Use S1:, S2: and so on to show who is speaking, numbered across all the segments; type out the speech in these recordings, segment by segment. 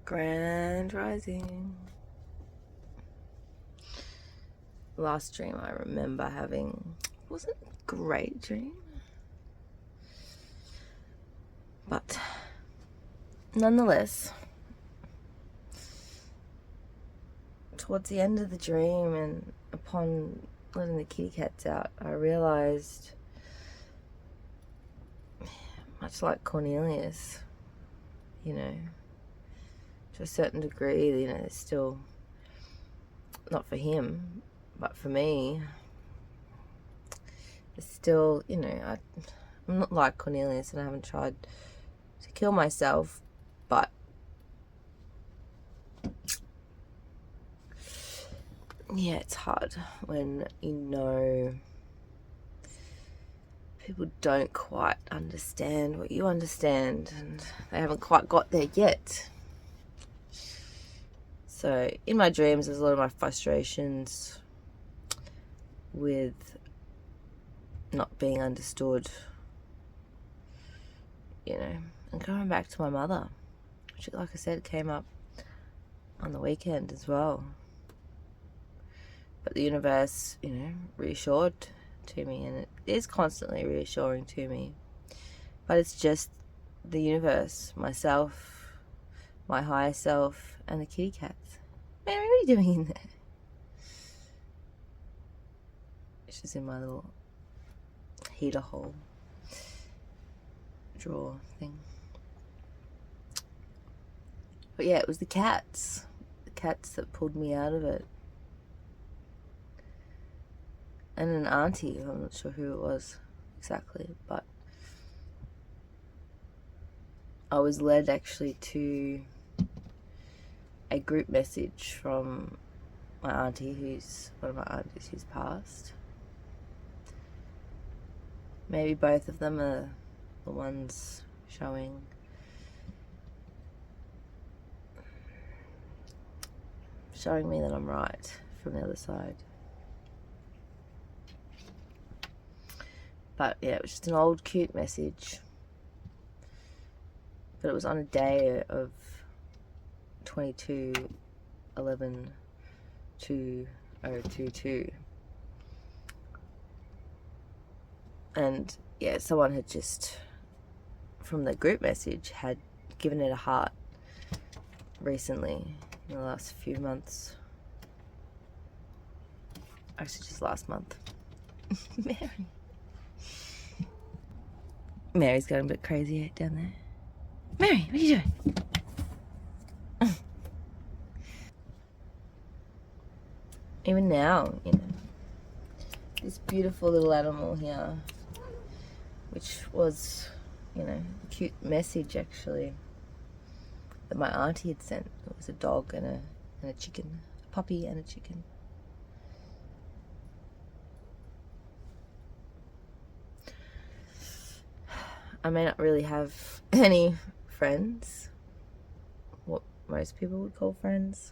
S1: Grand Rising. Last dream I remember having wasn't a great dream, but nonetheless, towards the end of the dream and upon letting the kitty cats out, I realized, much like Cornelius, to a certain degree, it's still not for him, but for me, it's still, I'm not like Cornelius and I haven't tried to kill myself, but yeah, it's hard when people don't quite understand what you understand and they haven't quite got there yet. So in my dreams, there's a lot of my frustrations with not being understood, and going back to my mother, which, like I said, came up on the weekend as well. But the universe, reassured to me, and it is constantly reassuring to me. But it's just the universe, myself, my higher self, and the kitty cats. Mary, what are you doing in there? She's in my little heater hole drawer thing. But yeah, it was the cats that pulled me out of it. And an auntie, I'm not sure who it was exactly, but I was led actually to a group message from my auntie, one of my aunties who's passed. Maybe both of them are the ones showing me that I'm right from the other side. But yeah, it was just an old cute message. But it was on a day of 22/11/2022. And yeah, someone had just, from the group message, had given it a heart recently, in the last few months. Actually, just last month. Mary's going a bit crazy down there. Mary, what are you doing? Even now, this beautiful little animal here, which was, a cute message actually, that my auntie had sent. It was a dog and a chicken, a puppy and a chicken. I may not really have any friends, what most people would call friends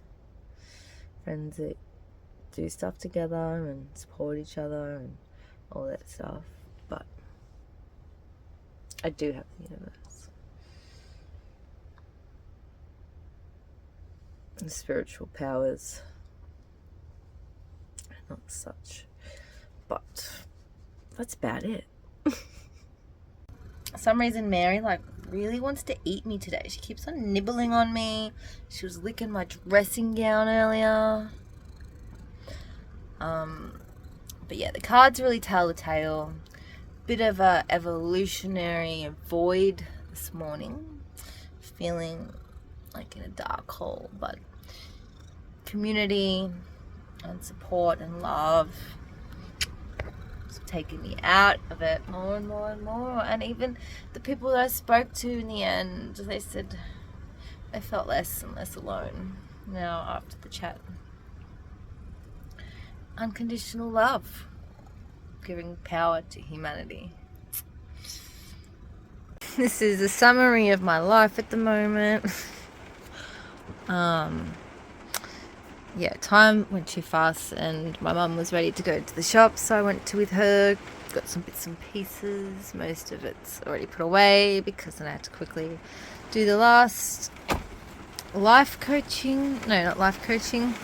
S1: that do stuff together and support each other and all that stuff, but I do have the universe and spiritual powers, not such, but that's about it. For some reason, Mary really wants to eat me today. She keeps on nibbling on me. She was licking my dressing gown earlier. But yeah, the cards really tell the tale. Bit of a evolutionary void this morning. Feeling like in a dark hole, but community and support and love taking me out of it more and more and more. And even the people that I spoke to in the end, they said they felt less and less alone now after the chat. Unconditional love, giving power to humanity. This is a summary of my life at the moment. Yeah, time went too fast and my mum was ready to go to the shop, so I went with her, got some bits and pieces. Most of it's already put away because then I had to quickly do the last life coaching. No, not life coaching.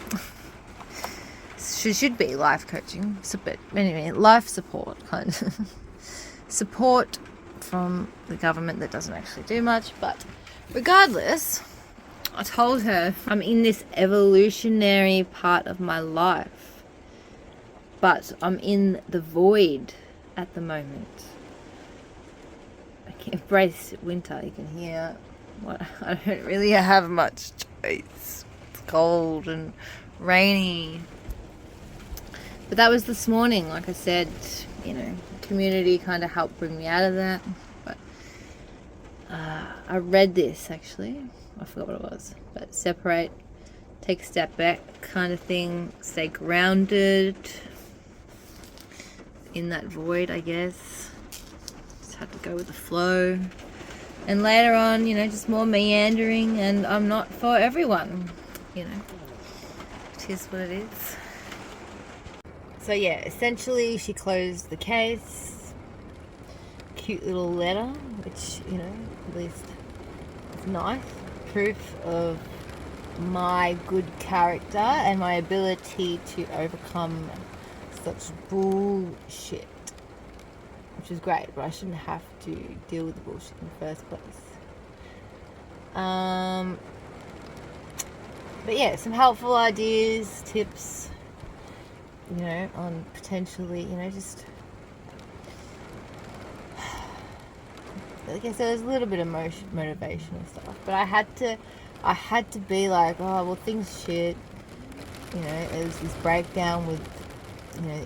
S1: Should be life coaching. But anyway, life support kind of support from the government that doesn't actually do much. But regardless, I told her I'm in this evolutionary part of my life, but I'm in the void at the moment. I can embrace winter. You can hear what I don't really have much choice. It's cold and rainy. But that was this morning. Like I said, community kind of helped bring me out of that. But I read this actually. I forgot what it was. But separate, take a step back kind of thing. Stay grounded in that void, I guess. Just had to go with the flow. And later on, just more meandering, and I'm not for everyone, It is what it is. So yeah, essentially she closed the case. Cute little letter, which, at least is nice. Proof of my good character and my ability to overcome such bullshit. Which is great, but I shouldn't have to deal with the bullshit in the first place. But yeah, some helpful ideas, tips, on potentially, just, like I said, there's a little bit of motivational stuff, but I had to be like, oh, well, things shit, it was this breakdown with,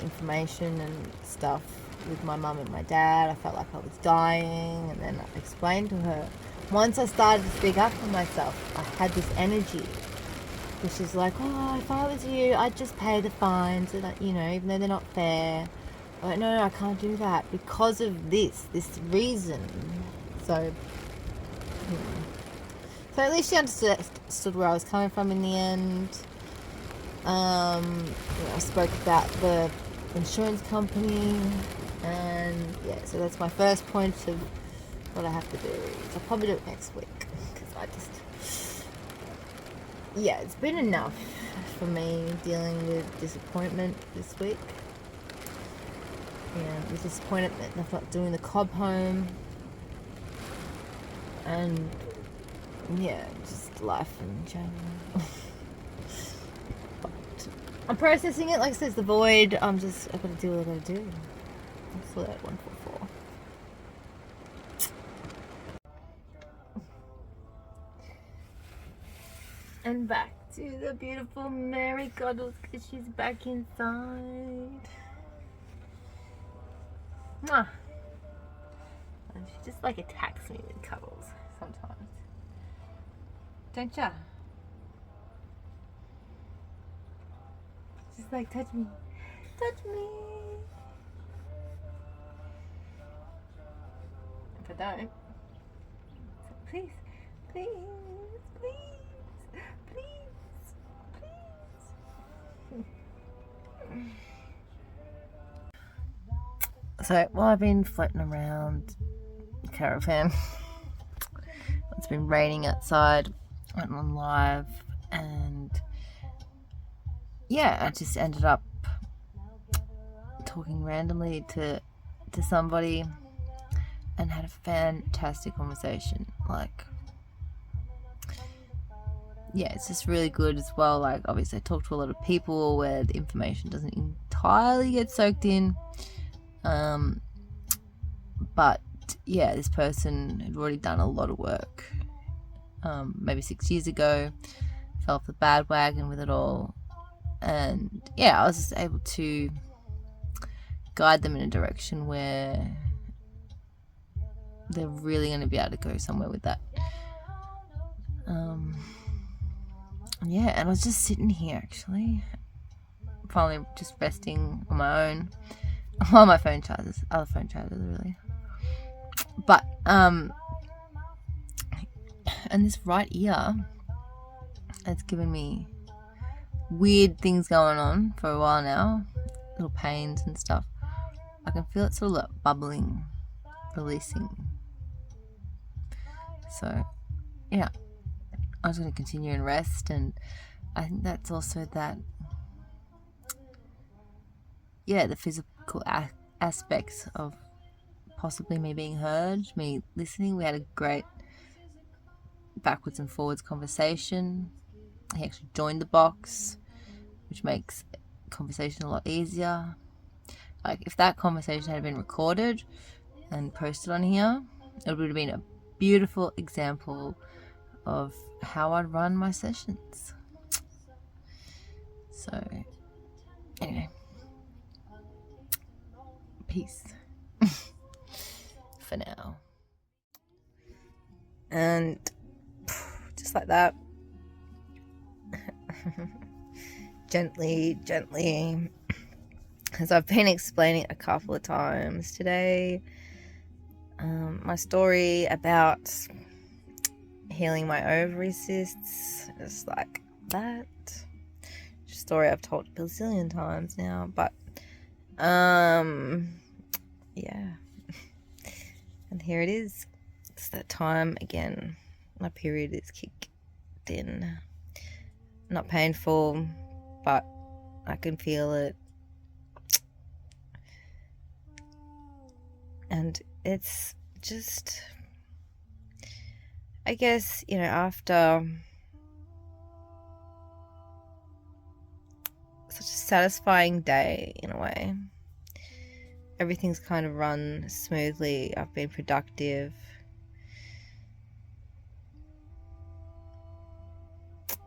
S1: information and stuff with my mum and my dad. I felt like I was dying, and then I explained to her. Once I started to speak up for myself, I had this energy, which is like, oh, if I was you, I'd just pay the fines, and even though they're not fair. I'm like, no, I can't do that because of this reason. So at least she understood where I was coming from in the end. I spoke about the insurance company, and yeah, so that's my first point of what I have to do. I'll probably do it next week, because it's been enough for me dealing with disappointment this week. The disappointment of not doing the cob home, and just life in general. I'm processing it, like I said, the void. I've got to do what I got to do. That's what that 144. And back to the beautiful Mary Cuddles, because she's back inside. Mwah. And she just attacks me with cuddles sometimes. Don't ya? Just touch me. Touch me. If I don't, please, please, please, please, please. So, I've been floating around the caravan. It's been raining outside. Went on live, and I just ended up talking randomly to somebody and had a fantastic conversation. It's just really good as well. Obviously I talk to a lot of people where the information doesn't entirely get soaked in, but this person had already done a lot of work, maybe 6 years ago, fell off the bandwagon with it all. And I was just able to guide them in a direction where they're really going to be able to go somewhere with that. And I was just sitting here actually, finally just resting on my own while my phone charges, other phone charges really. But and this right ear, it's given me weird things going on for a while now, little pains and stuff. I can feel it sort of bubbling, releasing. So I'm just going to continue and rest. And I think that's also that, the physical aspects of possibly me being heard, me listening. We had a great backwards and forwards conversation. He actually joined the box, which makes conversation a lot easier. Like, if that conversation had been recorded and posted on here, it would have been a beautiful example of how I'd run my sessions. So, anyway, peace for now. And just like that, gently, as I've been explaining a couple of times today, my story about healing my ovary cysts is like that. It's a story I've told a bazillion times now, but yeah. And here it is. It's that time again. My period is kicked in. Not painful, but I can feel it. And it's just, I guess, after such a satisfying day in a way, everything's kind of run smoothly. I've been productive.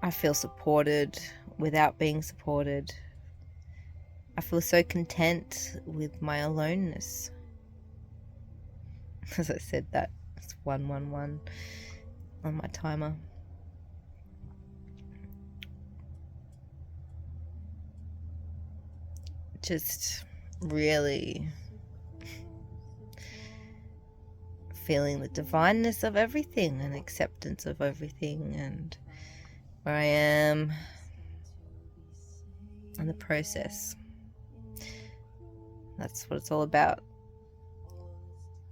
S1: I feel supported without being supported. I feel so content with my aloneness. As I said that, it's 111 on my timer. Just really feeling the divineness of everything and acceptance of everything and where I am and the process. That's what it's all about.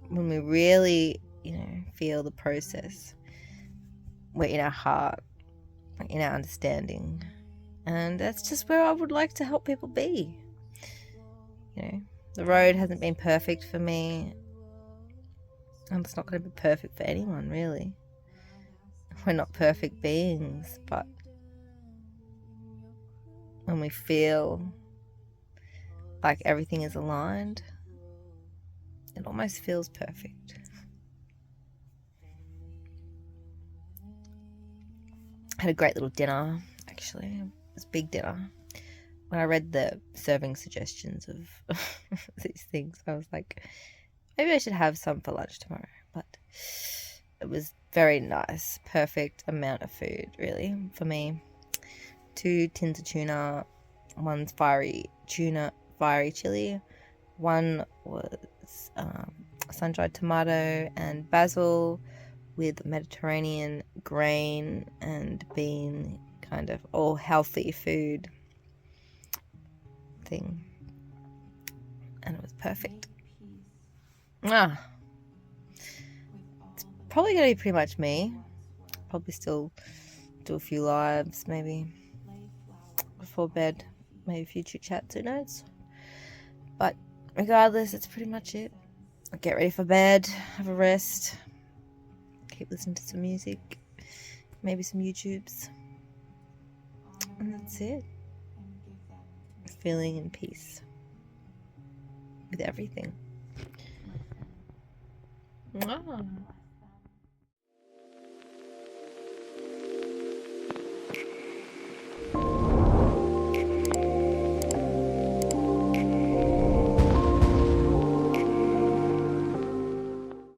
S1: When we really, feel the process, we're in our heart, we're in our understanding. And that's just where I would like to help people be. The road hasn't been perfect for me. And it's not going to be perfect for anyone, really. We're not perfect beings, but when we feel like everything is aligned, it almost feels perfect. I had a great little dinner, actually. It was a big dinner. When I read the serving suggestions of these things, I was like, maybe I should have some for lunch tomorrow. But it was very nice. Perfect amount of food, really, for me. 2 tins of tuna. One's fiery chili. One was sun-dried tomato and basil with Mediterranean grain and bean, kind of all healthy food thing. And it was perfect. It's probably going to be pretty much me. Probably still do a few lives, maybe before bed. Maybe a few chit chats, who knows? But regardless, it's pretty much it. I'll get ready for bed, have a rest, keep listening to some music, maybe some YouTubes. And that's it. Feeling in peace with everything.